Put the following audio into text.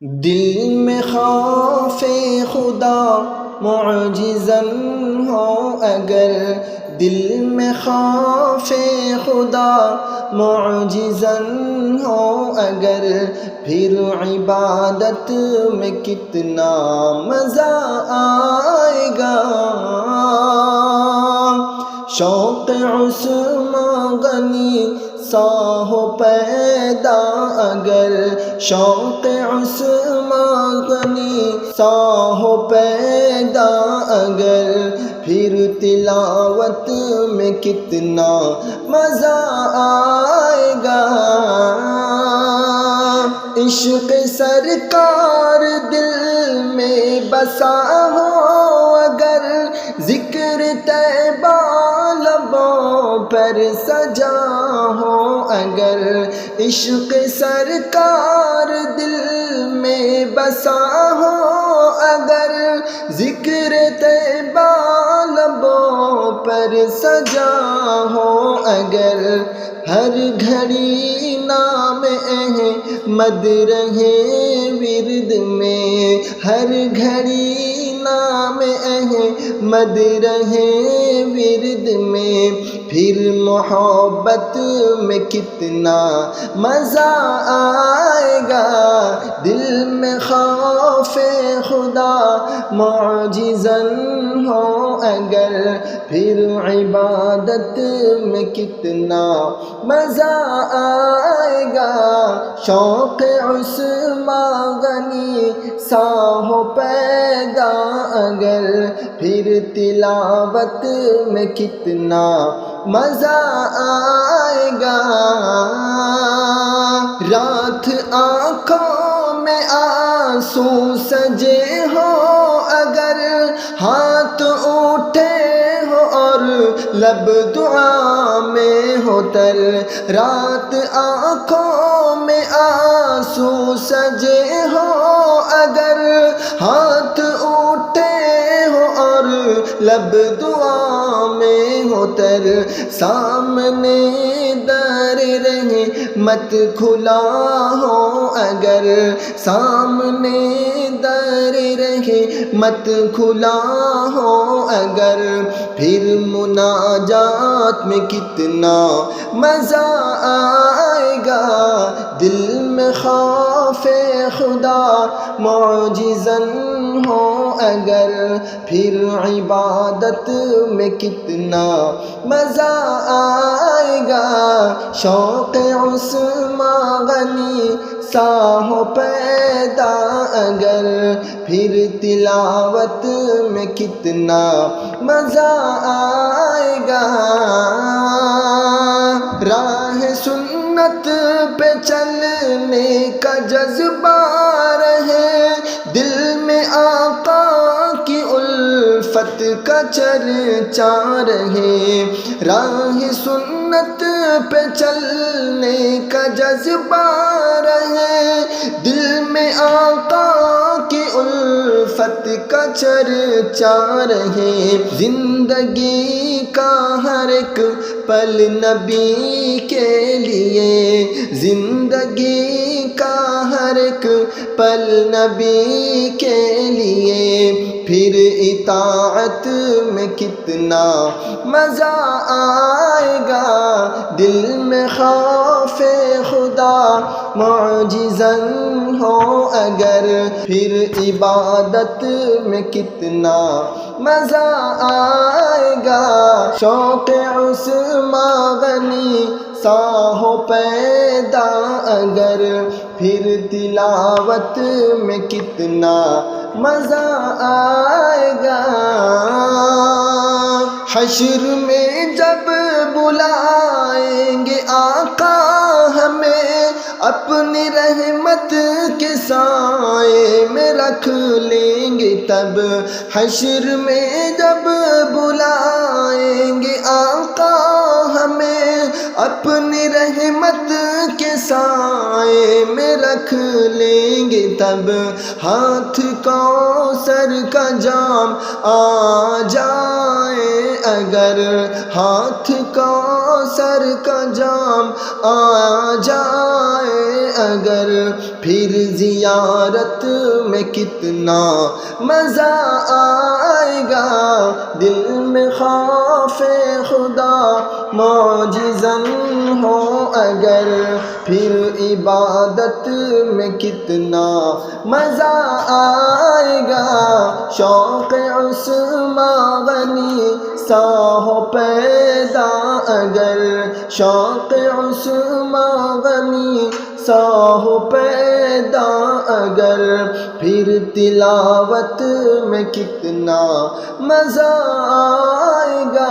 دل میں خوف خدا معجزن ہو اگر، دل میں خوف خدا معجزن ہو اگر، پھر عبادت میں کتنا مزہ آئے گا۔ شوق عثمان غنی سا ہو پیدا اگر، شوق عثمان غنی سا ہو پیدا اگر، پھر تلاوت میں کتنا مزہ آئے گا۔ عشق سرکار دل میں بسا ہو اگر، ذکر طیبہ لبوں پر سجا ہو اگر، عشق سرکار دل میں بسا ہو اگر، ذکر طیبہ لبوں پر سجا ہو اگر، ہر گھڑی نام احمد رہے ورد میں، ہر گھڑی نام احمد رہے ورد میں، پھر محبت میں کتنا مزہ آئے گا۔ دل میں خوف خدا معجزن ہو اگر، پھر عبادت میں کتنا مزہ آئے گا۔ شوق عثمان غنی سا ہو پیدا اگر، پھر تلاوت میں کتنا مزہ آئے گا۔ رات آنکھوں میں آنسو سجے ہو اگر، ہاتھ اٹھے ہو اور لب دعا میں ہو تر، رات آنکھوں میں آنسو سجے ہو اگر، ہاتھ اٹھے ہو اور لب دعا میں ہو تر، سامنے در رحمت کھلا ہو اگر، سامنے در رحمت کھلا ہو اگر، پھر مناجات میں کتنا مزہ آئے گا۔ دل میں خوف خدا معجزن ہو اگر، پھر عبادت میں کتنا مزہ آئے گا۔ شوق عثمان غنی سا ہو پیدا اگر، پھر تلاوت میں کتنا مزہ آئے گا۔ راہ سنت پہ چلنے کا جذبہ رہے، دل میں آقا کی الفت کا چرچا رہے، راہ سنت پہ چلنے کا جذبہ رہے، دل میں آقا کی الفت کا چرچا رہے، زندگی کا ہر ایک پل نبی کے لیے، زندگی کا ہر ایک پل نبی کے لیے، پھر اطاعت میں کتنا مزہ آئے گا۔ دل میں خوف خدا معجزن ہو اگر، پھر عبادت میں کتنا مزہ آئے گا۔ شوق عثمان غنی سا ہو پیدا اگر، پھر تلاوت میں کتنا مزہ آئے گا۔ حشر میں جب بلائیں گے آقا ہمیں، اپنی رحمت کے سائے میں رکھ لیں گے تب، حشر میں جب بلائیں گے آقا ہمیں، اپنی رحمت کے سائے میں رکھ لیں گے تب ہاتھ کوثر کا جام آ جائے اگر ہاتھ کوثر کا جام آ جائے اگر پھر زیارت میں کتنا مزہ آئے گا دل میں خوف خدا معجزاً ہو اگر پھر عبادت میں کتنا مزہ آئے گا شوق عثمان غنی سا ہو پیدا اگر شوق عثمان غنی سا ہو پیدا اگر پھر تلاوت میں کتنا مزہ آئے گا